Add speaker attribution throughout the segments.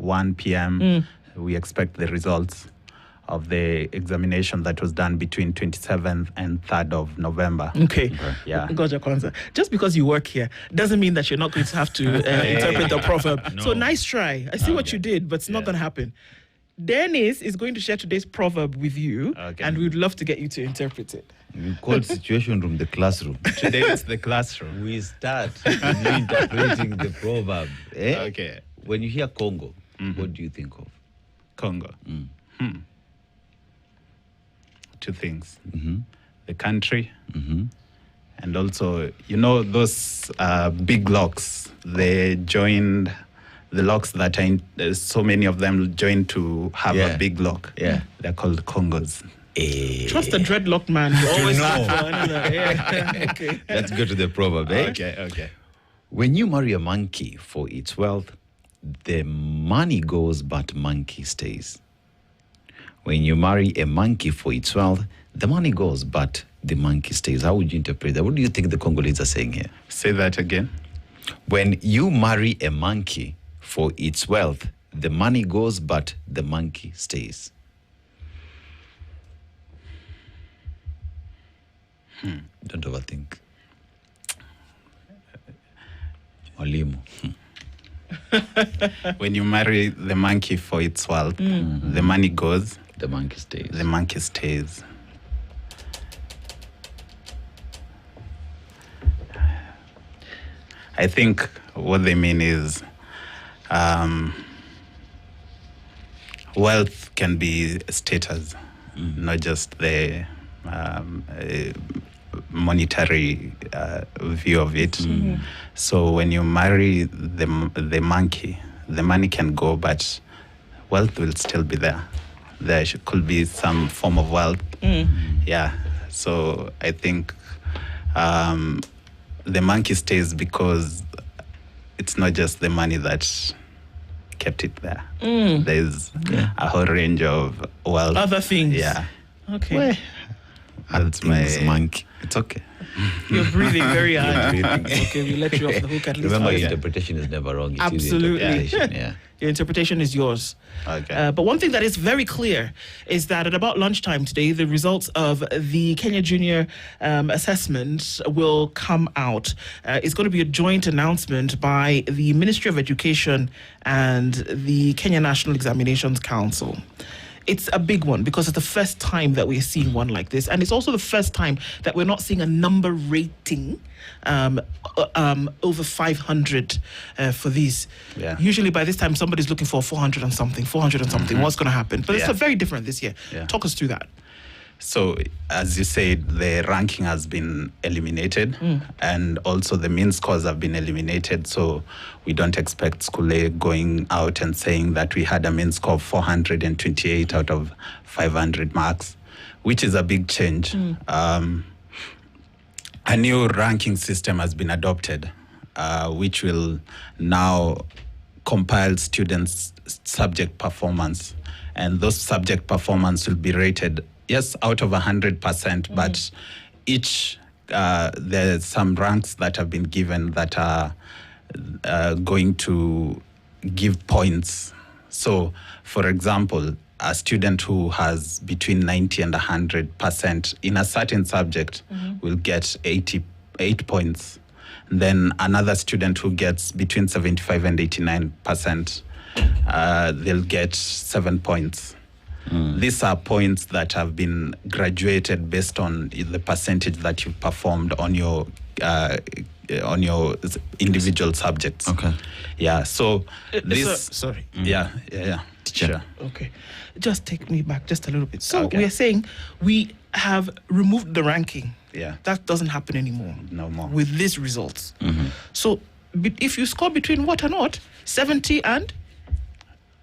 Speaker 1: 1 p.m. We expect the results of the examination that was done between 27th and 3rd of November.
Speaker 2: Okay.
Speaker 1: Yeah.
Speaker 2: Gotcha, Kwanzaa. Just because you work here doesn't mean that you're not going to have to interpret the proverb.
Speaker 3: No.
Speaker 2: So nice try. I see what you did, but it's not going to happen. Dennis is going to share today's proverb with you, and we'd love to get you to interpret it.
Speaker 3: You call situation room the classroom.
Speaker 1: Today it's the classroom.
Speaker 3: We start with you interpreting the proverb.
Speaker 1: Okay.
Speaker 3: When you hear Congo, what do you think of?
Speaker 1: Congo. Two things. The country, and also, those big locks, they joined, the locks that are so many of them joined to have a big lock.
Speaker 3: Yeah.
Speaker 1: They're called Congos.
Speaker 2: Trust the dreadlocked man. You always
Speaker 3: know.
Speaker 2: look for another. Yeah. Okay.
Speaker 3: Let's go to the proverb.
Speaker 1: Okay.
Speaker 3: When you marry a monkey for its wealth, the money goes, but monkey stays. When you marry a monkey for its wealth, the money goes, but the monkey stays. How would you interpret that? What do you think the Congolese are saying here?
Speaker 1: Say that again.
Speaker 3: When you marry a monkey for its wealth, the money goes, but the monkey stays. Don't overthink. Olimu.
Speaker 1: When you marry the monkey for its wealth, the money goes,
Speaker 3: The monkey stays.
Speaker 1: the monkey stays. I think what they mean is wealth can be status, not just the monetary view of it. So when you marry the monkey, the money can go, but wealth will still be there. There could be some form of wealth. Yeah. So I think the monkey stays because it's not just the money that kept it there. There's a whole range of wealth.
Speaker 2: Other things.
Speaker 1: Yeah.
Speaker 2: Okay.
Speaker 1: That's my
Speaker 3: monkey. It's okay.
Speaker 2: You're breathing very hard.
Speaker 3: Breathing.
Speaker 2: Okay, we let you off the hook at least.
Speaker 3: Remember,
Speaker 2: once.
Speaker 3: your interpretation is never wrong. It is your
Speaker 2: Absolutely.
Speaker 3: interpretation, yeah.
Speaker 2: Your interpretation is yours.
Speaker 1: Okay.
Speaker 2: But one thing that is very clear is that at about lunchtime today, the results of the Kenya Junior assessment will come out. It's going to be a joint announcement by the Ministry of Education and the Kenya National Examinations Council. It's a big one because it's the first time that we're seeing one like this. And it's also the first time that we're not seeing a number rating over 500 for these.
Speaker 1: Yeah.
Speaker 2: Usually by this time, somebody's looking for 400 and something. What's going to happen? But it's very different this year.
Speaker 1: Yeah.
Speaker 2: Talk us through that.
Speaker 1: So, as you said, the ranking has been eliminated, and also the mean scores have been eliminated. So, we don't expect School A going out and saying that we had a mean score of 428 out of 500 marks, which is a big change. A new ranking system has been adopted, which will now compile students' subject performance, and those subject performance will be rated out of 100%, but each there's some ranks that have been given that are going to give points. So, for example, a student who has between 90 and 100% in a certain subject will get 88 points. Then another student who gets between 75 and 89%, they'll get 7 points. These are points that have been graduated based on the percentage that you've performed on your individual subjects.
Speaker 3: Okay.
Speaker 1: Yeah. So this.
Speaker 2: Sorry.
Speaker 1: Yeah. Sure.
Speaker 2: Okay. Just take me back just a little bit. So
Speaker 1: Okay.
Speaker 2: we are saying we have removed the ranking.
Speaker 1: Yeah.
Speaker 2: That doesn't happen anymore.
Speaker 1: No more.
Speaker 2: With these results. So if you score between what and what? 70 and?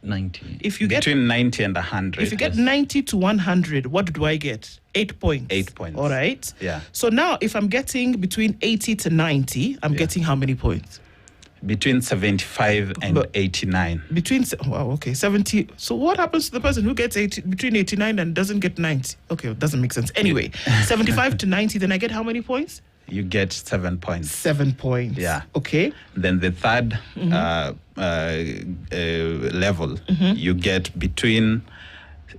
Speaker 3: 90.
Speaker 2: If you get
Speaker 1: Between 90 and 100.
Speaker 2: If you get 90 to 100, what do I get? 8 points.
Speaker 1: 8 points.
Speaker 2: All right.
Speaker 1: Yeah.
Speaker 2: So now, if I'm getting between 80 to 90, I'm getting how many points?
Speaker 1: Between 75 and 89.
Speaker 2: Wow, okay, 70. So what happens to the person who gets between 89 and doesn't get 90? Okay, it doesn't make sense. Anyway, 75 to 90, then I get how many points?
Speaker 1: You get 7 points.
Speaker 2: 7 points.
Speaker 1: Yeah.
Speaker 2: Okay.
Speaker 1: Then the third level, you get between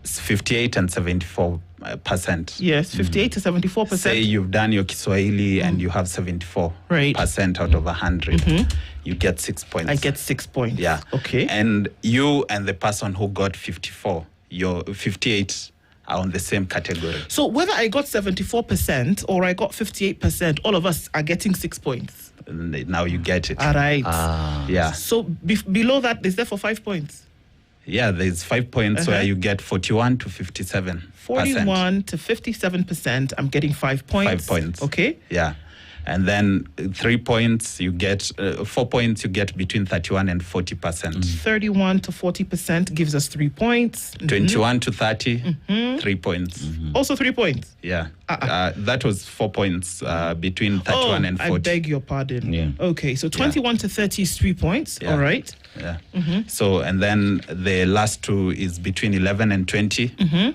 Speaker 1: 58 and 74%.
Speaker 2: Yes, 58 to 74%.
Speaker 1: Say you've done your Kiswahili and you have 74% out of 100. You get 6 points.
Speaker 2: I get 6 points.
Speaker 1: Yeah.
Speaker 2: Okay.
Speaker 1: And you and the person who got 54, your 58 are on the same category.
Speaker 2: So whether I got 74% or I got 58%, all of us are getting 6 points.
Speaker 1: Now you get it.
Speaker 2: All right.
Speaker 1: Yeah.
Speaker 2: So below that, is there for 5 points?
Speaker 1: Yeah, there's 5 points where you get 41 to 57%.
Speaker 2: 41 to 57%, I'm getting 5 points.
Speaker 1: 5 points.
Speaker 2: Okay.
Speaker 1: Yeah. And then 3 points, you get 4 points, you get between 31 and 40%.
Speaker 2: 31 to 40% gives us 3 points.
Speaker 1: 21 to 30, 3 points.
Speaker 2: Also 3 points.
Speaker 1: Yeah. That was 4 points between 31 and 40.
Speaker 2: I beg your pardon.
Speaker 3: Yeah.
Speaker 2: Okay, so 21 to 30 is 3 points.
Speaker 1: Yeah.
Speaker 2: All right.
Speaker 1: Yeah. So, and then the last two is between 11 and 20,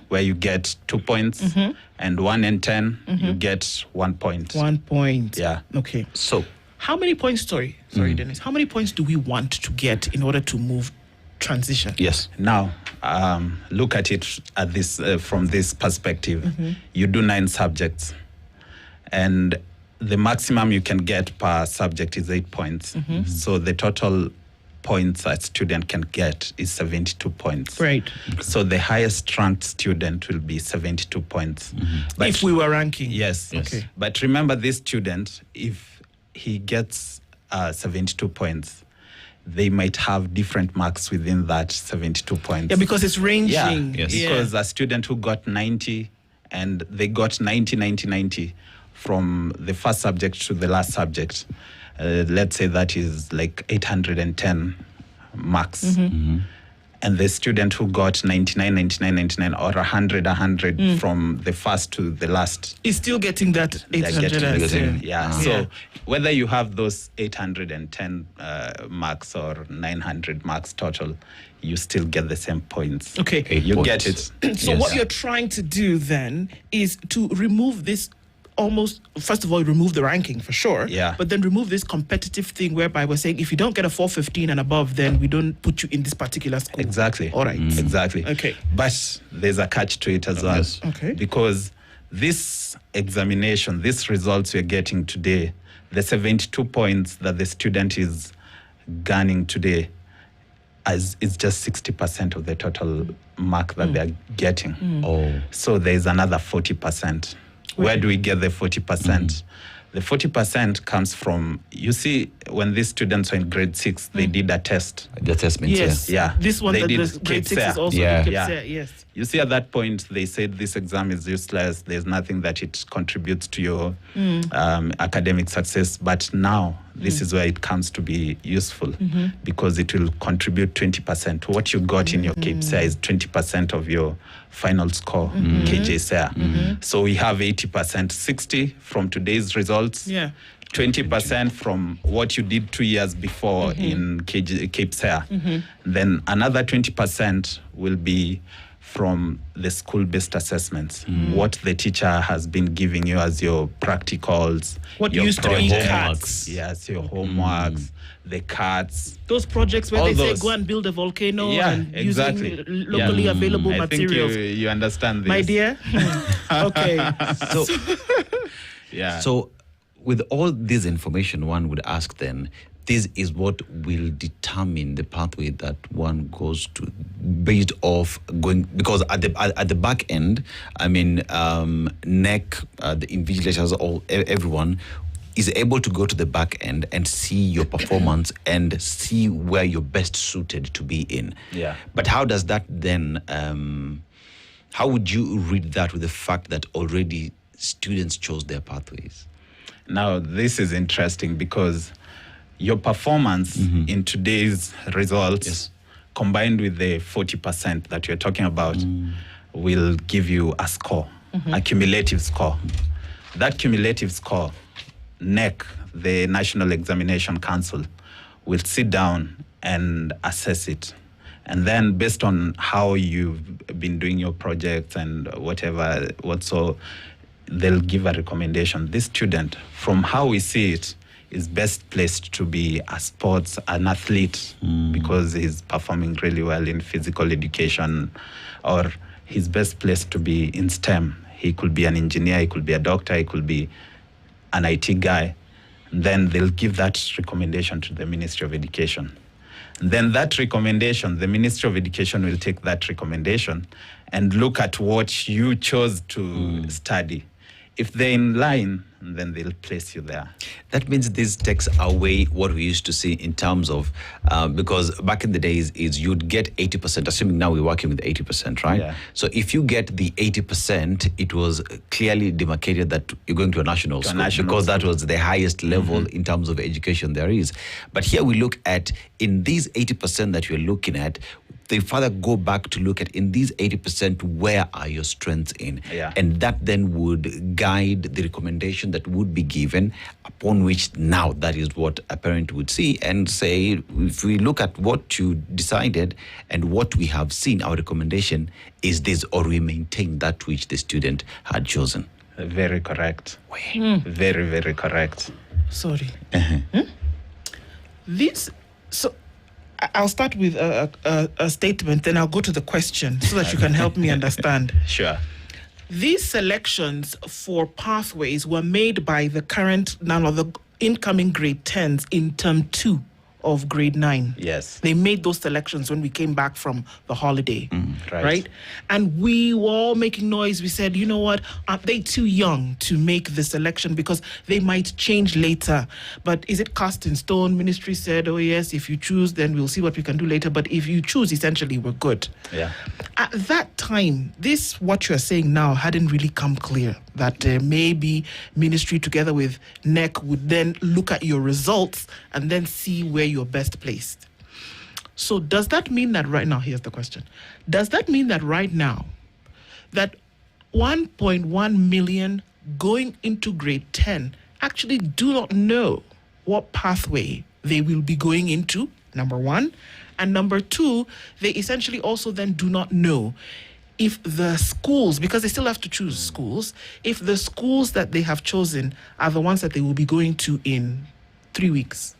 Speaker 1: where you get 2 points, and 1 and 10, you get 1 point.
Speaker 2: 1 point.
Speaker 1: Yeah.
Speaker 2: Okay.
Speaker 3: So,
Speaker 2: How many points, sorry, Dennis, how many points do we want to get in order to move transition?
Speaker 3: yes.
Speaker 1: Now, look at it at this from this perspective. You do 9 subjects, and the maximum you can get per subject is 8 points. So the total points a student can get is 72 points.
Speaker 2: Right.
Speaker 1: So the highest ranked student will be 72 points. But
Speaker 2: If we were ranking.
Speaker 1: yes.
Speaker 2: Okay.
Speaker 1: But remember, this student, if he gets 72 points, they might have different marks within that 72 points.
Speaker 2: Yeah, because it's ranging.
Speaker 1: Yeah,
Speaker 3: Yes.
Speaker 1: because a student who got 90 and they got 90, 90, 90 from the first subject to the last subject, let's say that is like 810 marks. And the student who got 99, 99, 99 or 100, 100 from the first to the last,
Speaker 2: Is still getting that
Speaker 1: they're getting
Speaker 2: 810.
Speaker 1: yeah. So whether you have those 810 marks or 900 marks total, you still get the same points.
Speaker 2: Okay.
Speaker 3: 8
Speaker 1: You
Speaker 3: points.
Speaker 1: get it.
Speaker 2: So
Speaker 3: Yes.
Speaker 2: what you're trying to do then is to remove this first of all, remove the ranking for sure.
Speaker 1: Yeah.
Speaker 2: But then remove this competitive thing whereby we're saying if you don't get a 415 and above, then we don't put you in this particular school.
Speaker 1: Exactly.
Speaker 2: All right.
Speaker 1: Exactly.
Speaker 2: Okay.
Speaker 1: But there's a catch to it as well.
Speaker 3: Yes.
Speaker 2: Okay.
Speaker 1: Because this examination, these results we're getting today, the 72 points that the student is gaining today is just 60% of the total mark that they're getting.
Speaker 3: Oh.
Speaker 1: So there's another 40%. Where do we get the 40%? The 40% comes from, you see, when these students were in grade 6, they did a test.
Speaker 3: The assessment,
Speaker 2: Yes.
Speaker 1: Yeah.
Speaker 2: This one
Speaker 1: They
Speaker 2: that
Speaker 1: did
Speaker 2: the grade 6
Speaker 1: KJSEA.
Speaker 2: is also
Speaker 3: Yeah.
Speaker 2: the
Speaker 1: Yeah.
Speaker 2: KJSEA, yes.
Speaker 1: You see, at that point, they said this exam is useless. There's nothing that it contributes to your academic success. But now, this is where it comes to be useful because it will contribute 20%. What you got in your KJSEA is 20% of your final score, KJSEA. So we have 80%, 60 from today's results.
Speaker 2: Yeah.
Speaker 1: 20% from what you did 2 years before in KJSEA. Then another 20% will be from the school-based assessments, what the teacher has been giving you as your practicals,
Speaker 2: What
Speaker 1: your
Speaker 2: used to be
Speaker 1: projects.
Speaker 2: CATs.
Speaker 1: Yes, your homeworks, the cards.
Speaker 2: Those projects where
Speaker 1: All
Speaker 2: they
Speaker 1: those.
Speaker 2: say go and build a volcano
Speaker 1: Yeah,
Speaker 2: and
Speaker 1: exactly.
Speaker 2: using locally available
Speaker 1: I
Speaker 2: materials.
Speaker 1: think you understand this.
Speaker 2: My dear. Okay.
Speaker 3: So,
Speaker 1: Yeah.
Speaker 3: so with all this information, one would ask then, this is what will determine the pathway that one goes to, based off going, because at the back end, I mean, NEC, the invigilators, everyone is able to go to the back end and see your performance and see where you're best suited to be in.
Speaker 1: Yeah.
Speaker 3: But how does that then, how would you read that with the fact that already students chose their pathways?
Speaker 1: Now, this is interesting because your performance in today's results, combined with the 40% that you're talking about, will give you a score, a cumulative score. That cumulative score, NEC, the National Examination Council, will sit down and assess it. And then based on how you've been doing your projects and they'll give a recommendation. This student, from how we see it, is best placed to be an athlete, because he's performing really well in physical education, or he's best placed to be in STEM. He could be an engineer, he could be a doctor, he could be an IT guy. Then they'll give that recommendation to the Ministry of Education. Then that recommendation, the Ministry of Education will take that recommendation and look at what you chose to study. If they're in line, then they'll place you there.
Speaker 3: That means this takes away what we used to see in terms of, because back in the days is you'd get 80%, assuming now we're working with 80%, right?
Speaker 1: Yeah.
Speaker 3: So if you get the 80%, it was clearly demarcated that you're going to a national school, because that was the highest level in terms of education there is. But here we look at, in these 80% that you're looking at, they further go back to look at, in these 80%, where are your strengths in?
Speaker 1: Yeah.
Speaker 3: And that then would guide the recommendation that would be given, upon which now that is what a parent would see and say, if we look at what you decided and what we have seen, our recommendation is this, or we maintain that which the student had chosen.
Speaker 1: Very correct. Very, very correct.
Speaker 2: Sorry. I'll start with a statement, then I'll go to the question so that you can help me understand.
Speaker 1: Sure.
Speaker 2: These selections for pathways were made by the incoming grade 10s in term 2 of grade 9.
Speaker 1: Yes.
Speaker 2: They made those selections when we came back from the holiday,
Speaker 1: right.
Speaker 2: And we were all making noise. We said, you know what, aren't they too young to make the selection because they might change later? But is it cast in stone? Ministry said, oh yes, if you choose, then we'll see what we can do later. But if you choose, essentially, we're good.
Speaker 1: Yeah.
Speaker 2: At that time, what you're saying now hadn't really come clear, that maybe ministry together with NEC would then look at your results and then see where you're best placed. So does that mean that right now, here's the question, does that mean that right now, that 1.1 million going into grade 10 actually do not know what pathway they will be going into, number one, and number two, they essentially also then do not know if the schools, because they still have to choose schools, if the schools that they have chosen are the ones that they will be going to in 3 weeks?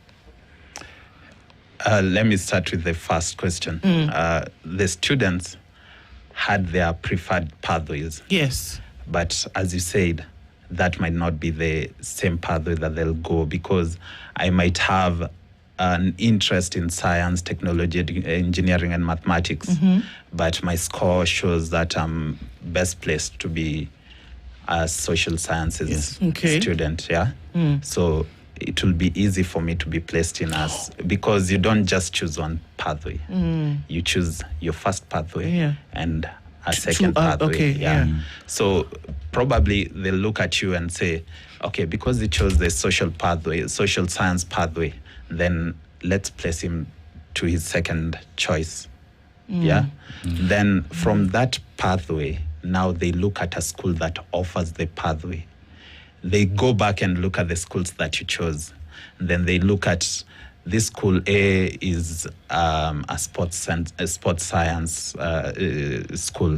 Speaker 1: Let me start with the first question. The students had their preferred pathways.
Speaker 2: Yes.
Speaker 1: But as you said, that might not be the same pathway that they'll go, because I might have an interest in science, technology, engineering, and mathematics, but my score shows that I'm best placed to be a social sciences student. Yeah. So it will be easy for me to be placed in us, because you don't just choose one pathway. You choose your first pathway and a second pathway. So probably they'll look at you and say, okay, because he chose the social science pathway, then let's place him to his second choice. Then from that pathway, now they look at a school that offers the pathway. They go back and look at the schools that you chose. Then they look at this school A is a sports science school.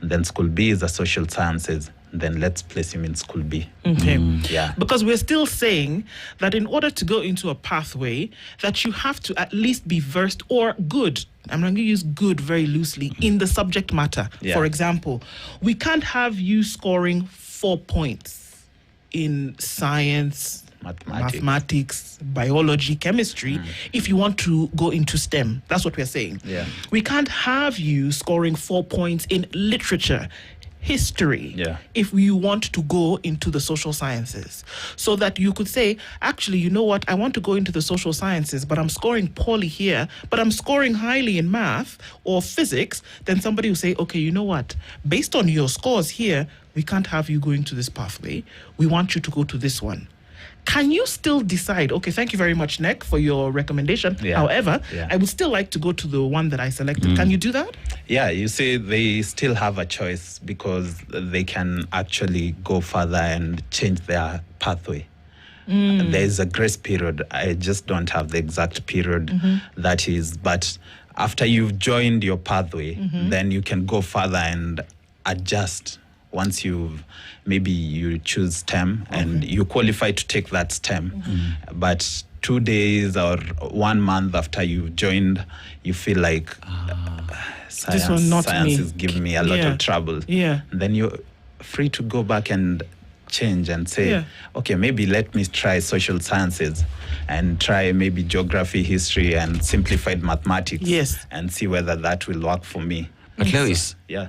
Speaker 1: Then school B is a social sciences. Then let's place him in school B.
Speaker 2: Because we're still saying that in order to go into a pathway, that you have to at least be versed or good. I'm going to use good very loosely in the subject matter. For example, we can't have you scoring 4 points in science, mathematics, biology, chemistry, if you want to go into STEM. That's what we're saying. We can't have you scoring 4 points in literature, history, if you want to go into the social sciences. So that you could say, actually, you know what, I want to go into the social sciences, but I'm scoring poorly here, but I'm scoring highly in math or physics. Then somebody will say, okay, you know what, based on your scores here, we can't have you going to this pathway. We want you to go to this one. Can you still decide, okay, thank you very much, NEC, for your recommendation. However, I would still like to go to the one that I selected. Can you do that?
Speaker 1: Yeah, you see, they still have a choice, because they can actually go further and change their pathway. There's a grace period. I just don't have the exact period that is. But after you've joined your pathway, then you can go further and adjust once maybe you choose STEM and you qualify to take that STEM, but 2 days or 1 month after you've joined, you feel like
Speaker 2: This one not
Speaker 1: science
Speaker 2: me.
Speaker 1: is giving me a lot of trouble.
Speaker 2: Yeah.
Speaker 1: Then you're free to go back and change and say, okay, maybe let me try social sciences and try maybe geography, history, and simplified mathematics.
Speaker 2: Yes.
Speaker 1: And see whether that will work for me.
Speaker 3: But Lewis,
Speaker 1: Yeah.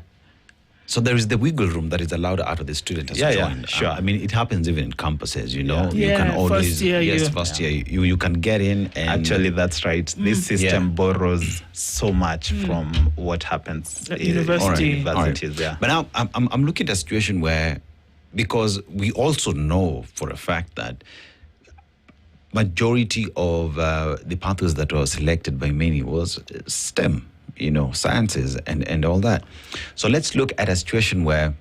Speaker 3: so there is the wiggle room that is allowed out of the student as a join.
Speaker 1: Sure.
Speaker 3: I mean, it happens even in campuses, you know.
Speaker 2: Yeah.
Speaker 3: You can
Speaker 2: Yeah,
Speaker 3: always,
Speaker 2: first year
Speaker 3: you can get in and...
Speaker 1: Actually, that's right. This system borrows so much from what happens
Speaker 2: At
Speaker 1: in
Speaker 2: university.
Speaker 1: universities. Yeah.
Speaker 3: But now I'm looking at a situation where, because we also know for a fact that majority of the pathways that were selected by many was STEM, you know, sciences and all that. So let's look at a situation where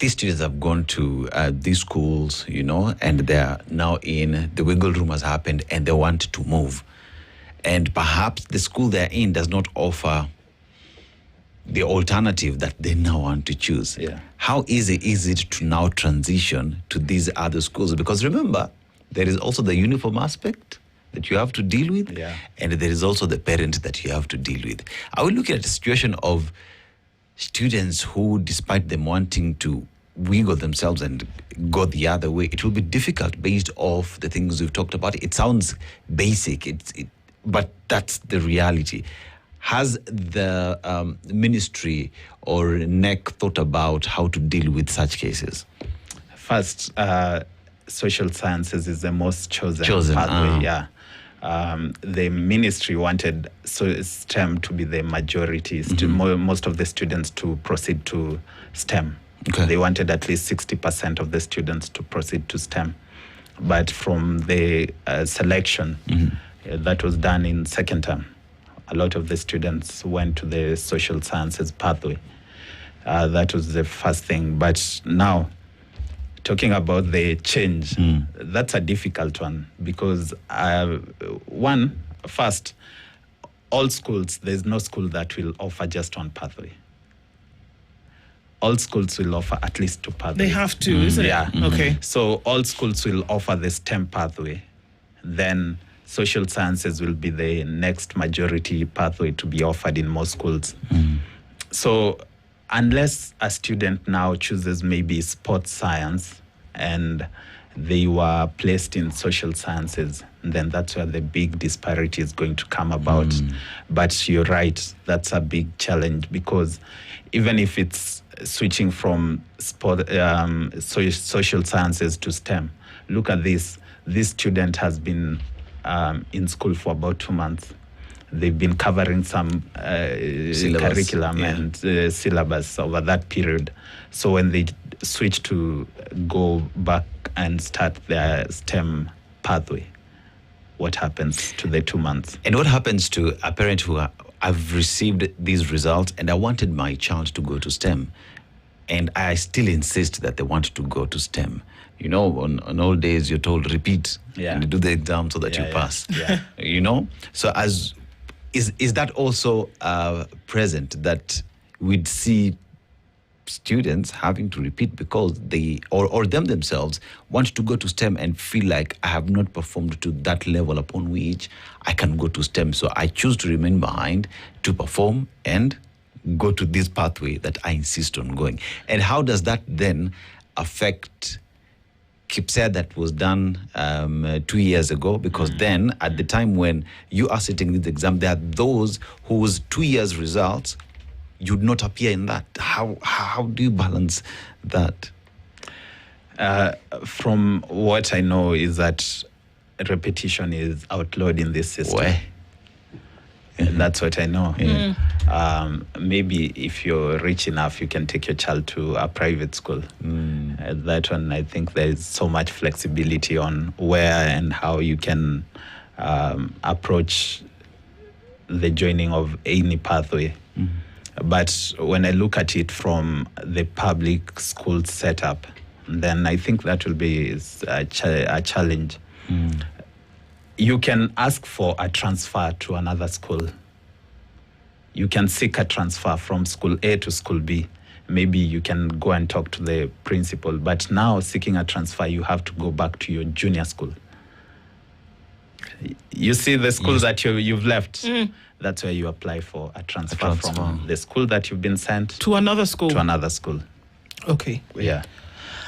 Speaker 3: these students have gone to these schools, you know, and they're now in, the wiggle room has happened and they want to move. And perhaps the school they're in does not offer the alternative that they now want to choose.
Speaker 1: Yeah.
Speaker 3: How easy is it to now transition to these other schools? Because remember, there is also the uniform aspect that you have to deal with, and there is also the parent that you have to deal with. Are we looking at a situation of students who, despite them wanting to wiggle themselves and go the other way, it will be difficult based off the things we've talked about? It sounds basic, but that's the reality. Has the ministry or NEC thought about how to deal with such cases?
Speaker 1: First, social sciences is the most chosen pathway. The ministry wanted STEM to be the majority, most of the students to proceed to STEM.
Speaker 3: Okay.
Speaker 1: They wanted at least 60% of the students to proceed to STEM. But from the selection that was done in second term, a lot of the students went to the social sciences pathway. That was the first thing. But now, talking about the change, that's a difficult one because, first, all schools, there's no school that will offer just one pathway. All schools will offer at least 2 pathways.
Speaker 2: They have to, isn't it?
Speaker 1: Yeah.
Speaker 2: Okay.
Speaker 1: So all schools will offer the STEM pathway. Then social sciences will be the next majority pathway to be offered in most schools. So unless a student now chooses maybe sports science and they were placed in social sciences, then that's where the big disparity is going to come about. But you're right, that's a big challenge because even if it's switching from social sciences to STEM, look at this. This student has been in school for about 2 months. They've been covering some curriculum and syllabus over that period. So when they switch to go back and start their STEM pathway, what happens to the 2 months?
Speaker 3: And what happens to a parent who I've received these results and I wanted my child to go to STEM, and I still insist that they want to go to STEM? You know, on old days, you're told repeat and do the exam so that you pass. You know? So is that also present, that we'd see students having to repeat because they or them themselves want to go to STEM and feel like I have not performed to that level upon which I can go to STEM, so I choose to remain behind to perform and go to this pathway that I insist on going? And how does that then affect KJSEA that was done 2 years ago? Because then at the time when you are sitting this exam, there are those whose 2 years results you'd not appear in that. How do you balance that?
Speaker 1: From what I know is that repetition is outlawed in this system.
Speaker 3: Why?
Speaker 1: That's what I know. Maybe if you're rich enough, you can take your child to a private school. That one, I think there is so much flexibility on where and how you can approach the joining of any pathway. But when I look at it from the public school setup, then I think that will be a challenge. You can ask for a transfer to another school. You can seek a transfer from school A to school B. maybe you can go and talk to the principal. But now, seeking a transfer, you have to go back to your junior school. You see the schools that you've left. That's where you apply for a transfer from the school that you've been sent
Speaker 2: to another school.
Speaker 1: Okay. Yeah.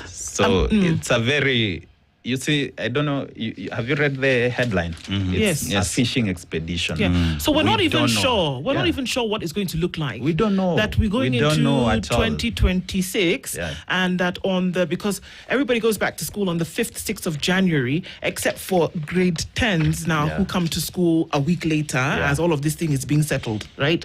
Speaker 1: So it's a very, you see, I don't know, have you read the headline? It's a fishing expedition.
Speaker 2: Yeah. So we're not even sure. We're not even sure what it's going to look like.
Speaker 1: We don't know.
Speaker 2: That we're going into 2026 and that because everybody goes back to school on the 5th, 6th of January, except for grade 10s now who come to school a week later as all of this thing is being settled, right?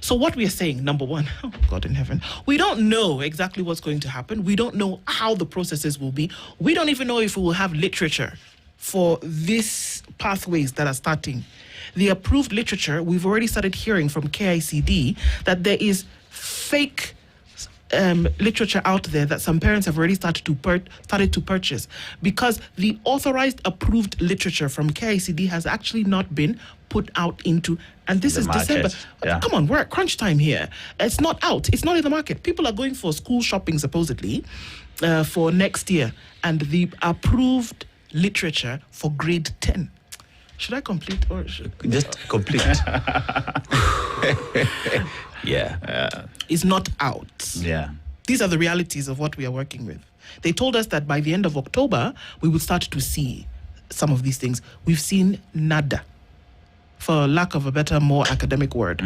Speaker 2: So what we are saying, number one, oh God in heaven, we don't know exactly what's going to happen. We don't know how the processes will be. We don't even know if we will have literature for these pathways that are starting. The approved literature, we've already started hearing from KICD that there is fake literature out there that some parents have already started to purchase, because the authorized approved literature from KICD has actually not been put out into, and this is December. Come on, we're at crunch time here. It's not out. It's not in the market. People are going for school shopping supposedly for next year, and the approved literature for grade 10. Should I complete or
Speaker 3: just complete?
Speaker 2: Is not out. These are the realities of what we are working with. They told us that by the end of October we would start to see some of these things. We've seen nada, for lack of a better, more academic word,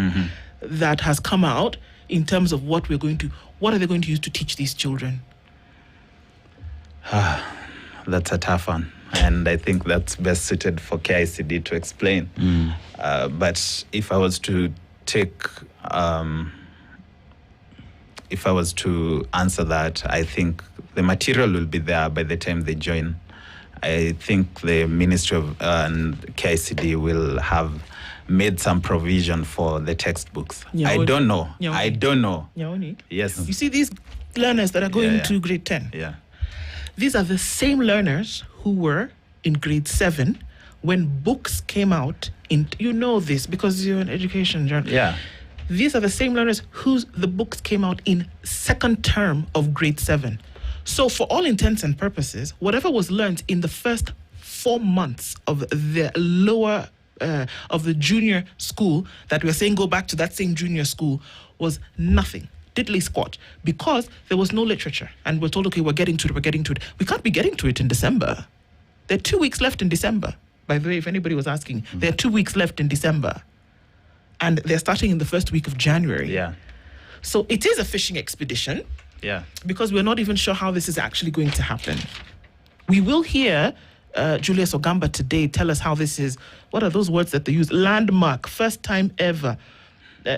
Speaker 2: that has come out in terms of what are they going to use to teach these children?
Speaker 1: That's a tough one, and I think that's best suited for KICD to explain. But if I was to answer that, I think the material will be there by the time they join. I think the Ministry of and KICD will have made some provision for the textbooks. I don't know. Yes.
Speaker 2: You see these learners that are going to grade 10? These are the same learners who were in grade 7 when books came out. You know this because you're in education, John. These are the same learners the books came out in second term of grade 7. So for all intents and purposes, whatever was learned in the first 4 months of the lower, of the junior school that we're saying go back to that same junior school was nothing. Diddly squat, because there was no literature, and we're told, okay, we're getting to it. We can't be getting to it in December. There are 2 weeks left in December. By the way, if anybody was asking, there are 2 weeks left in December, and they're starting in the first week of January. So it is a fishing expedition. Because we're not even sure how this is actually going to happen. We will hear Julius Ogamba today tell us how this is. What are those words that they use? Landmark, first time ever.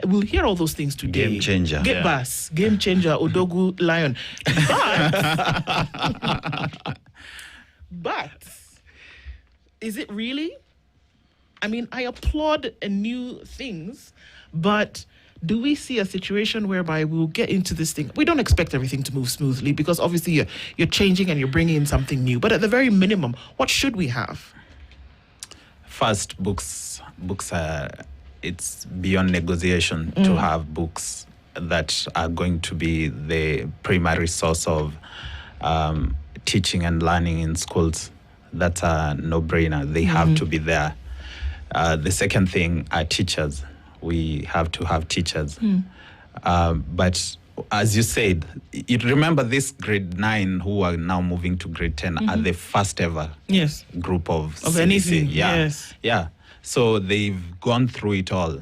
Speaker 2: We'll hear all those things today.
Speaker 3: Game changer.
Speaker 2: Game changer, Odogu Lion. But is it really? I mean, I applaud new things, but do we see a situation whereby we'll get into this thing? We don't expect everything to move smoothly because obviously you're changing and you're bringing in something new. But at the very minimum, what should we have?
Speaker 1: First, books are... It's beyond negotiation to have books that are going to be the primary source of teaching and learning in schools. That's a no-brainer. They have to be there. The second thing are teachers. We have to have teachers. But as you said, you remember this grade 9 who are now moving to grade 10 are the first ever group of CDC.
Speaker 2: Anything.
Speaker 1: So they've gone through it all.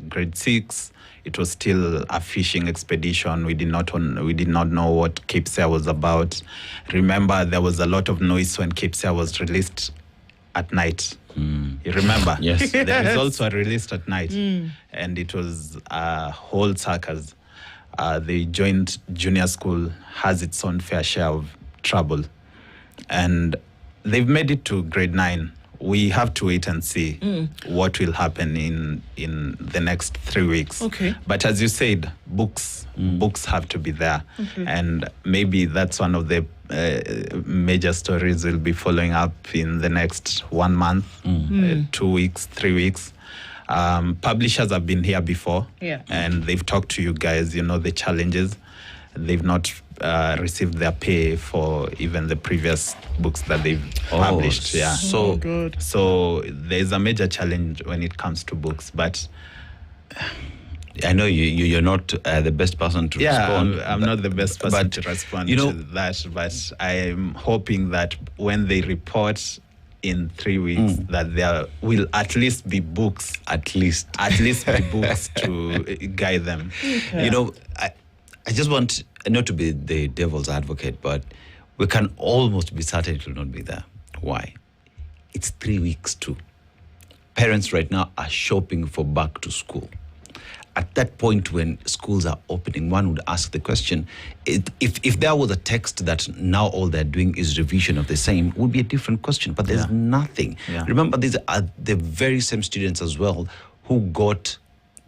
Speaker 1: Grade 6, it was still a fishing expedition. We did not know what KJSEA was about. Remember, there was a lot of noise when KJSEA was released at night. You remember?
Speaker 3: Yes.
Speaker 1: The results were released at night. And it was a whole circus. The joint junior school has its own fair share of trouble. And they've made it to grade 9. We have to wait and see what will happen in the next 3 weeks. But as you said, books have to be there. And maybe that's one of the major stories we'll be following up in the next 1 month, 2 weeks, 3 weeks. Publishers have been here before,
Speaker 2: Yeah.
Speaker 1: and they've talked to you guys. You know the challenges. They've not received their pay for even the previous books that they've published. Yeah.
Speaker 2: So good.
Speaker 1: So there's a major challenge when it comes to books, but
Speaker 3: I know you're not the best person to respond.
Speaker 1: I'm not the best person to respond
Speaker 3: you know,
Speaker 1: to that, but I'm hoping that when they report in 3 weeks, that there will at least be books. At least be books to guide them.
Speaker 3: Okay. You know, I just want not to be the devil's advocate, but we can almost be certain it will not be there. Why? It's 3 weeks too. Parents right now are shopping for back to school. At that point when schools are opening, one would ask the question, if there was a text that now all they're doing is revision of the same, would be a different question, but there's nothing. Yeah. Remember, these are the very same students as well who got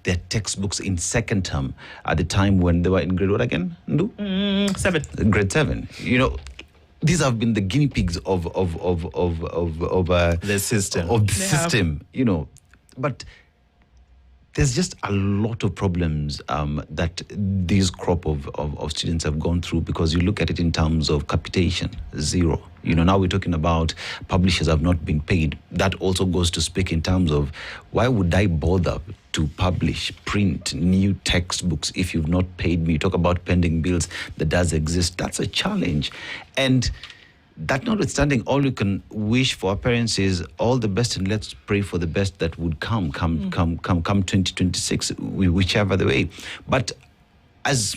Speaker 3: their textbooks in second term at the time when they were in grade what again?
Speaker 2: 7.
Speaker 3: Grade 7. You know, these have been the guinea pigs of
Speaker 1: the system.
Speaker 3: Of the system, you know. But there's just a lot of problems that these crop of students have gone through, because you look at it in terms of capitation, 0. You know, now we're talking about publishers have not been paid. That also goes to speak in terms of why would I bother to print new textbooks if you've not paid me? You talk about pending bills that does exist. That's a challenge. And that notwithstanding, all you can wish for our parents is all the best, and let's pray for the best that would come 2026, whichever the way. But as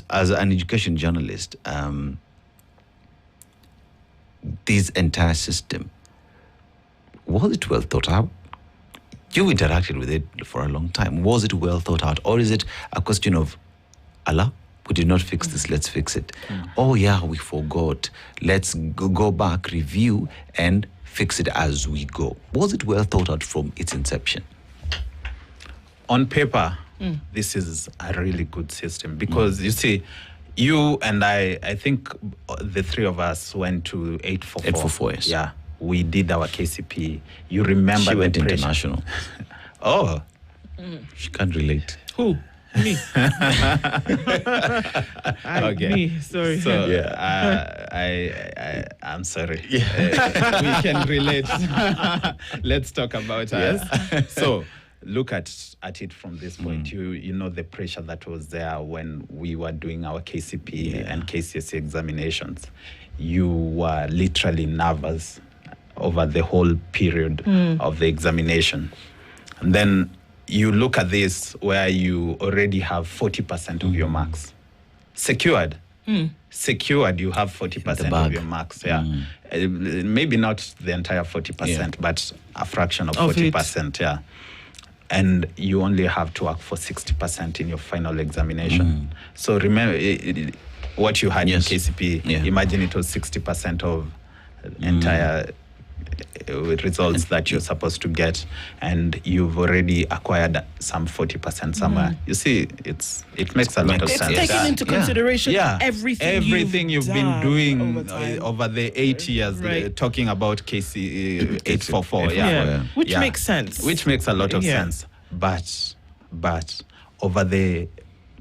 Speaker 3: an education journalist, this entire system, was it well thought out? You interacted with it for a long time. Was it well thought out, or is it a question of Allah? We did not fix this, let's fix it. Oh yeah, we forgot. Let's go back, review, and fix it as we go. Was it well thought out from its inception?
Speaker 1: On paper, this is a really good system, because you see, you and I think the three of us went to 844.
Speaker 3: 844, yes.
Speaker 1: Yeah, we did our KCP. You remember
Speaker 3: she went
Speaker 1: pressure.
Speaker 3: International.
Speaker 1: Oh.
Speaker 3: She can't relate.
Speaker 2: Who? Me.
Speaker 1: Okay.
Speaker 2: Me, sorry.
Speaker 1: So I'm sorry. We can relate. Let's talk about us. So look at it from this point. You know the pressure that was there when we were doing our KCP and KJSEA examinations. You were literally nervous over the whole period of the examination. And then you look at this where you already have 40% of your marks secured. Secured, you have 40% of your marks. Yeah, maybe not the entire 40%, but a fraction of 40%. Yeah, and you only have to work for 60% in your final examination. So remember what you had in KCP. Imagine it was 60% of entire results that you're supposed to get, and you've already acquired some 40% somewhere. You see, it makes a lot of sense.
Speaker 2: It's taking into consideration everything you've
Speaker 1: been doing over the 8 years, talking about KC 844.
Speaker 2: Which makes sense.
Speaker 1: Which makes a lot of sense. But over the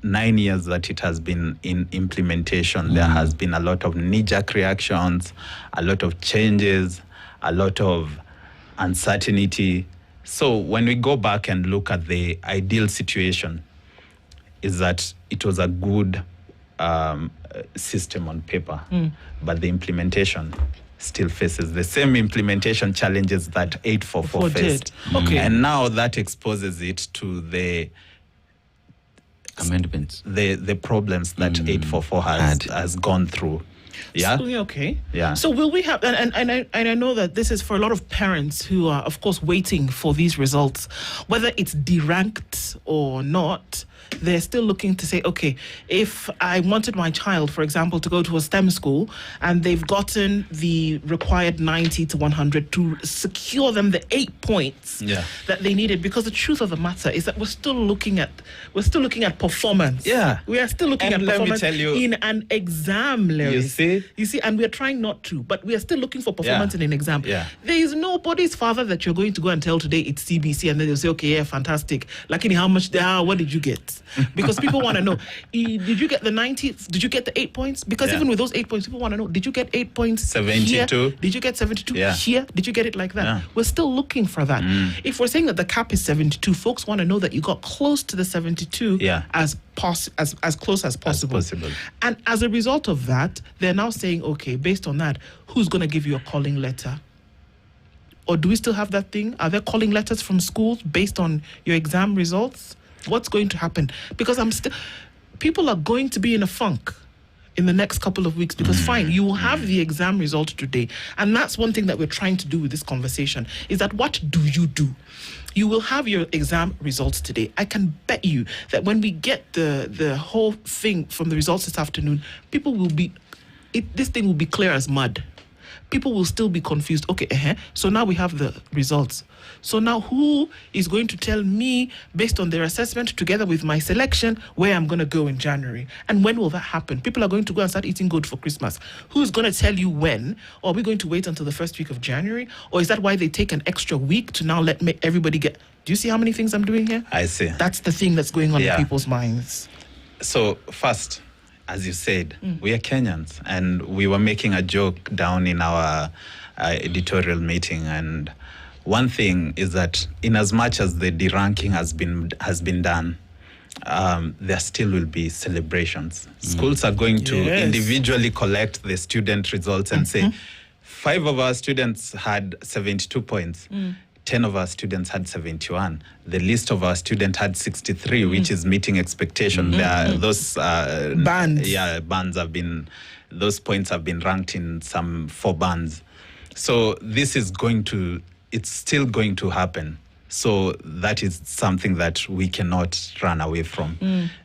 Speaker 1: 9 years that it has been in implementation, there has been a lot of knee-jerk reactions, a lot of changes, a lot of uncertainty. So when we go back and look at the ideal situation, is that it was a good system on paper, but the implementation still faces the same implementation challenges that 844 faced.
Speaker 2: Okay.
Speaker 1: And now that exposes it to the
Speaker 3: amendments,
Speaker 1: the problems that 844 has gone through. Yeah.
Speaker 2: So, okay.
Speaker 1: Yeah.
Speaker 2: So will we have, and I know that this is for a lot of parents who are, of course, waiting for these results, whether it's deranked or not. They're still looking to say, okay, if I wanted my child, for example, to go to a STEM school and they've gotten the required 90 to 100 to secure them the 8 points that they needed, because the truth of the matter is that we're still looking at performance.
Speaker 1: Yeah.
Speaker 2: We are still looking at performance in an exam, Larry.
Speaker 1: see?
Speaker 2: You see, and we're trying not to, but we are still looking for performance in an exam.
Speaker 1: Yeah.
Speaker 2: There is nobody's father that you're going to go and tell today it's CBC, and then they'll say, okay, yeah, fantastic. Like, how much what did you get? Because people want to know, did you get the 90? Did you get the 8 points? Because even with those 8 points, people want to know, did you get 8 points
Speaker 1: 72?
Speaker 2: here? Did you get 72 here? Did you get it like that?
Speaker 1: Yeah.
Speaker 2: We're still looking for that. If we're saying that the cap is 72, folks want to know that you got close to the 72 as close as possible. And as a result of that, they're now saying, okay, based on that, who's going to give you a calling letter? Or do we still have that thing? Are there calling letters from schools based on your exam results? What's going to happen? Because people are going to be in a funk in the next couple of weeks, because fine, you will have the exam result today. And that's one thing that we're trying to do with this conversation, is that what do? You will have your exam results today. I can bet you that when we get the whole thing from the results this afternoon, people will be, this thing will be clear as mud. People will still be confused. Okay, so now we have the results. So now who is going to tell me, based on their assessment, together with my selection, where I'm going to go in January? And when will that happen? People are going to go and start eating good for Christmas. Who's going to tell you when? Or are we going to wait until the first week of January? Or is that why they take an extra week to now let everybody get... Do you see how many things I'm doing here?
Speaker 1: I see.
Speaker 2: That's the thing that's going on in people's minds.
Speaker 1: So first, as you said, we are Kenyans, and we were making a joke down in our editorial meeting. And one thing is that, in as much as the deranking has been done, there still will be celebrations. Schools are going to individually collect the student results and say, 5 of our students had 72 points. 10 of our students had 71. The least of our students had 63, which is meeting expectation. Those
Speaker 2: bands.
Speaker 1: Bands have been, those points have been ranked in some 4 bands. So this is it's still going to happen. So that is something that we cannot run away from.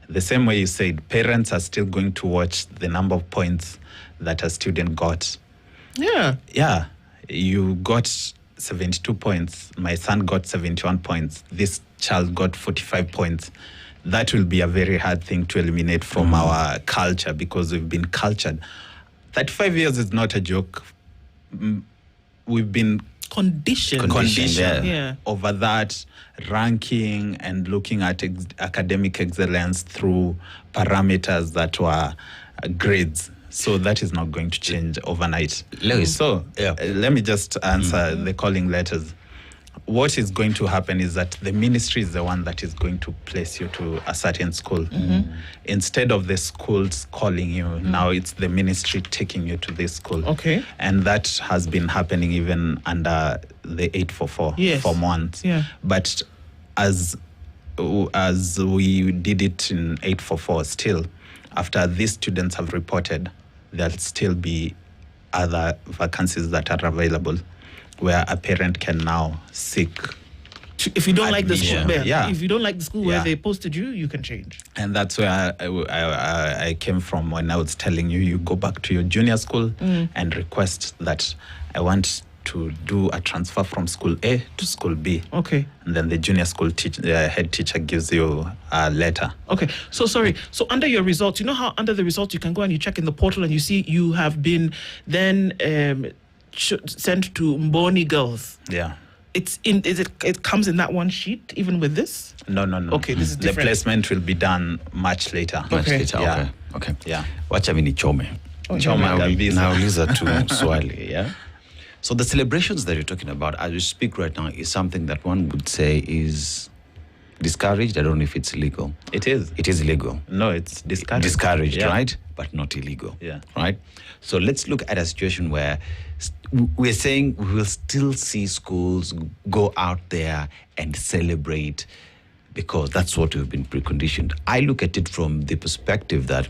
Speaker 1: The same way you said, parents are still going to watch the number of points that a student got. Yeah, you got 72 points. My son got 71 points. This child got 45 points. That will be a very hard thing to eliminate from our culture, because we've been cultured. 35 years is not a joke. We've been conditioned over that ranking and looking at academic excellence through parameters that were grades. So that is not going to change overnight. So let me just answer the calling letters. What is going to happen is that the ministry is the one that is going to place you to a certain school. Instead of the schools calling you, now it's the ministry taking you to this school.
Speaker 2: Okay.
Speaker 1: And that has been happening even under the 844 Form 1. But as we did it in 844, still, after these students have reported, there'll still be other vacancies that are available where a parent can now seek.
Speaker 2: If you don't like the
Speaker 1: admission.
Speaker 2: school, if you don't like the school where they posted you, you can change.
Speaker 1: And that's where I came from when I was telling you go back to your junior school and request that I want to do a transfer from school A to school B.
Speaker 2: Okay.
Speaker 1: And then the junior school head teacher gives you a letter.
Speaker 2: Okay. So sorry. So under your results, you know how under the results you can go and you check in the portal and you see you have been then sent to Mboni Girls.
Speaker 1: Yeah.
Speaker 2: It comes in that one sheet even with this?
Speaker 1: No.
Speaker 2: Okay, this is different.
Speaker 1: The placement will be done much later.
Speaker 3: Okay.
Speaker 1: Yeah.
Speaker 3: Wacha mini chome. Nauliza tu swali, yeah? So the celebrations that you're talking about as we speak right now is something that one would say is discouraged. I don't know if it's illegal.
Speaker 1: It is.
Speaker 3: It is illegal.
Speaker 1: No, it's discouraged.
Speaker 3: Discouraged, right? But not illegal.
Speaker 1: Yeah.
Speaker 3: Right? So let's look at a situation where we're saying we will still see schools go out there and celebrate because that's what we've been preconditioned. I look at it from the perspective that,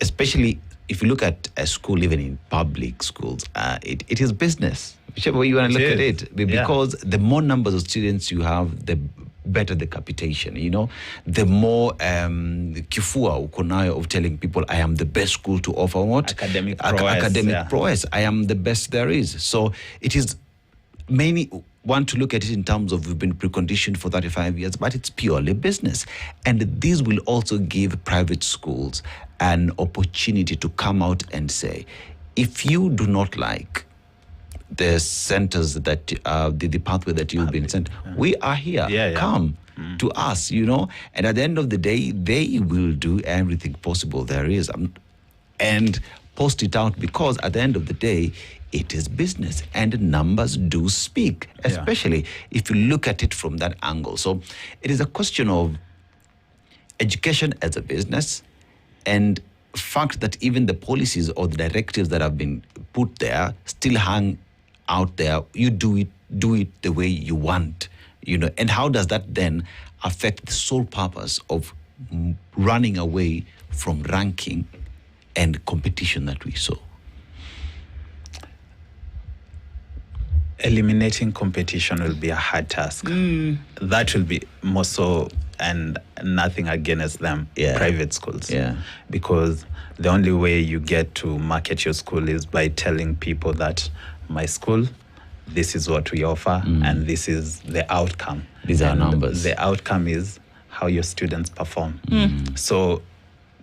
Speaker 3: especially if you look at a school, even in public schools, it is business, whichever way you want to look at it. Because the more numbers of students you have, the better the capitation, the more kifua uko nayo of telling people, I am the best school to offer what?
Speaker 1: Academic
Speaker 3: prowess. I am the best there is. So it is mainly, want to look at it in terms of we've been preconditioned for 35 years, but it's purely business. And this will also give private schools an opportunity to come out and say, if you do not like the centers that the pathway that you've been sent, we are here. Come to us, and at the end of the day, they will do everything possible there is and post it out, because at the end of the day, it is business and numbers do speak, especially if you look at it from that angle. So it is a question of education as a business, and fact that even the policies or the directives that have been put there still hang out there. You do it the way you want, and how does that then affect the sole purpose of running away from ranking and competition that we saw?
Speaker 1: Eliminating competition will be a hard task. That will be more so, and nothing against them, private schools. Because the only way you get to market your school is by telling people that my school, this is what we offer, and this is the outcome.
Speaker 3: These are numbers.
Speaker 1: The outcome is how your students perform. So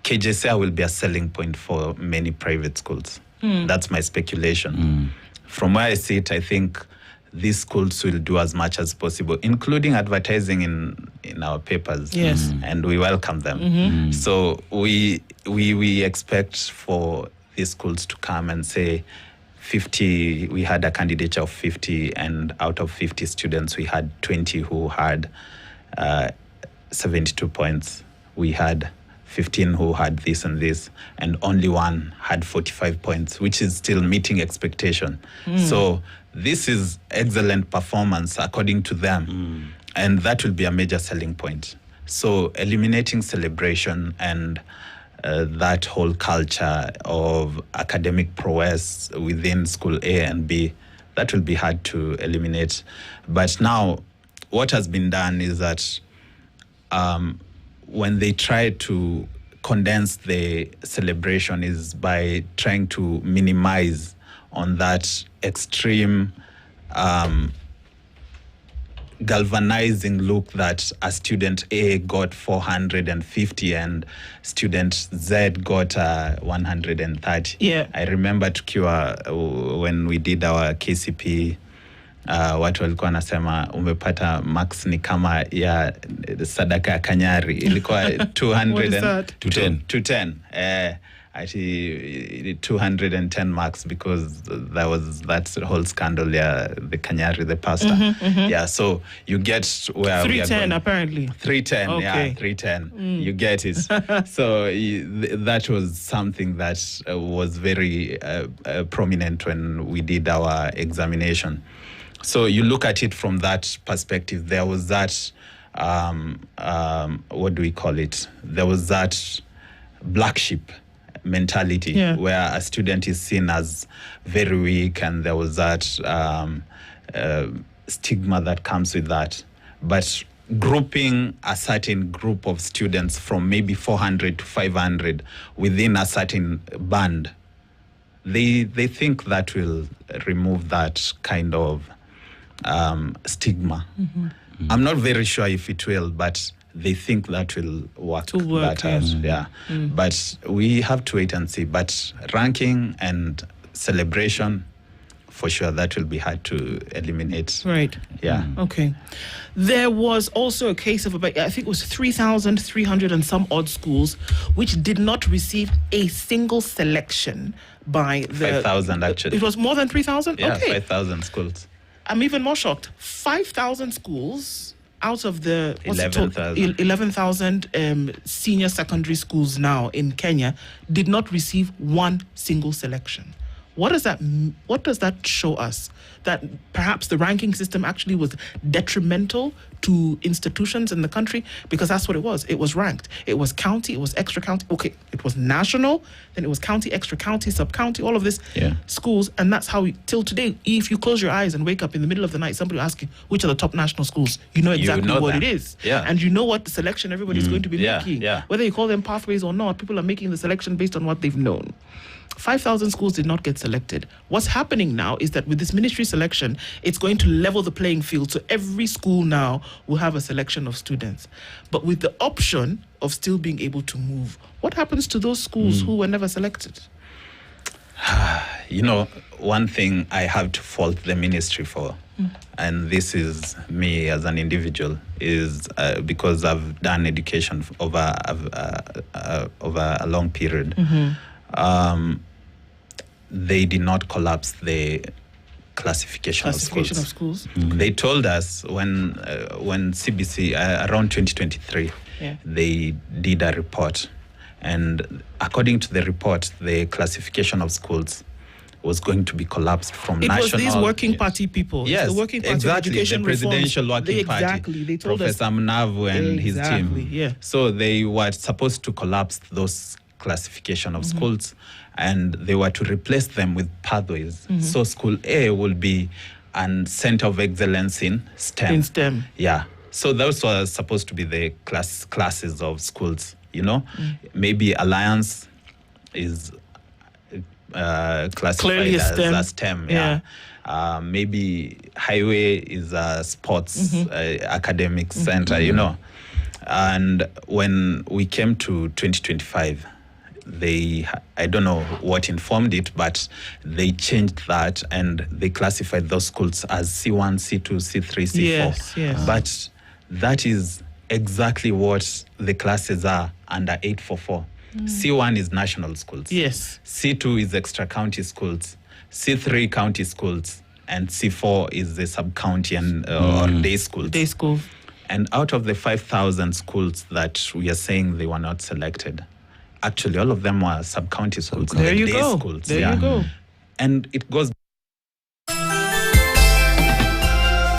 Speaker 1: KJSEA will be a selling point for many private schools. That's my speculation. From where I see it, I think these schools will do as much as possible, including advertising in our papers.
Speaker 2: Yes.
Speaker 1: And we welcome them. So we expect for these schools to come and say 50, we had a candidature of 50, and out of 50 students, we had 20 who had 72 points. We had 15 who had this and this, and only one had 45 points, which is still meeting expectation. So this is excellent performance according to them, and that will be a major selling point. So eliminating celebration and that whole culture of academic prowess within school A and B, that will be hard to eliminate. But now what has been done is that when they try to condense the celebration is by trying to minimize on that extreme galvanizing look that a student A got 450 and student Z got 130. I remember tukiwa when we did our KCP, watu walikuwa wanasema umepata max ni kama ya sadaka ya kanyari, ilikuwa 210 actually 210 marks, because there was that whole scandal, the kanyari, the pastor. So you get where
Speaker 2: 310 apparently
Speaker 1: 310.
Speaker 2: Okay.
Speaker 1: 310. You get it. So that was something that was very prominent when we did our examination. So you look at it from that perspective. There was that, what do we call it? There was that black sheep mentality where a student is seen as very weak, and there was that stigma that comes with that. But grouping a certain group of students from maybe 400 to 500 within a certain band, they think that will remove that kind of stigma. I'm not very sure if it will, but they think that will work that out. But we have to wait and see. But ranking and celebration, for sure, that will be hard to eliminate.
Speaker 2: Right. Okay. There was also a case of about, I think it was 3,300 and some odd schools which did not receive a single selection by the
Speaker 1: 5,000 actually.
Speaker 2: It was more than 3,000?
Speaker 1: Yeah,
Speaker 2: okay.
Speaker 1: 5,000 schools.
Speaker 2: I'm even more shocked. 5,000 schools out of the
Speaker 1: 11,000
Speaker 2: senior secondary schools now in Kenya did not receive one single selection. What does that show us? That perhaps the ranking system actually was detrimental to institutions in the country, because that's what it was. It was ranked. It was county, it was extra county. Okay, it was national, then it was county, extra county, sub-county, all of this schools. And that's how till today, if you close your eyes and wake up in the middle of the night, somebody will ask you, which are the top national schools? You know exactly what it is. And you know what the selection everybody's going to be making. Whether you call them pathways or not, people are making the selection based on what they've known. 5,000 schools did not get selected. What's happening now is that with this ministry selection, it's going to level the playing field. So every school now will have a selection of students. But with the option of still being able to move, what happens to those schools who were never selected?
Speaker 1: You know, one thing I have to fault the ministry for, and this is me as an individual, is because I've done education over a long period. They did not collapse the classification of schools. They told us when CBC around 2023, they did a report, and according to the report, the classification of schools was going to be collapsed from national.
Speaker 2: It was these working party people.
Speaker 1: Yes,
Speaker 2: the working party
Speaker 1: exactly.
Speaker 2: Education
Speaker 1: the presidential
Speaker 2: reforms.
Speaker 1: working party.
Speaker 2: Exactly. They told
Speaker 1: Professor Mnavu and his team.
Speaker 2: Yeah.
Speaker 1: So they were supposed to collapse those classification of schools, and they were to replace them with pathways. So school A will be a center of excellence in STEM.
Speaker 2: In STEM.
Speaker 1: Yeah. So those were supposed to be the classes of schools. You know, maybe Alliance is classified
Speaker 2: Clearly
Speaker 1: as
Speaker 2: STEM.
Speaker 1: a STEM. Yeah. Maybe Highway is a sports academic center. You know, and when we came to 2025. I don't know what informed it, but they changed that and they classified those schools as C1, C2, C3, C4.
Speaker 2: Yes.
Speaker 1: But that is exactly what the classes are under 844. C1 is national schools.
Speaker 2: Yes.
Speaker 1: C2 is extra county schools. C3 county schools. And C4 is the sub-county and or day schools.
Speaker 2: Day schools.
Speaker 1: And out of the 5,000 schools that we are saying they were not selected, actually all of them were sub-county schools.
Speaker 2: There you
Speaker 1: day
Speaker 2: go.
Speaker 1: Schools.
Speaker 2: There you go.
Speaker 1: And it goes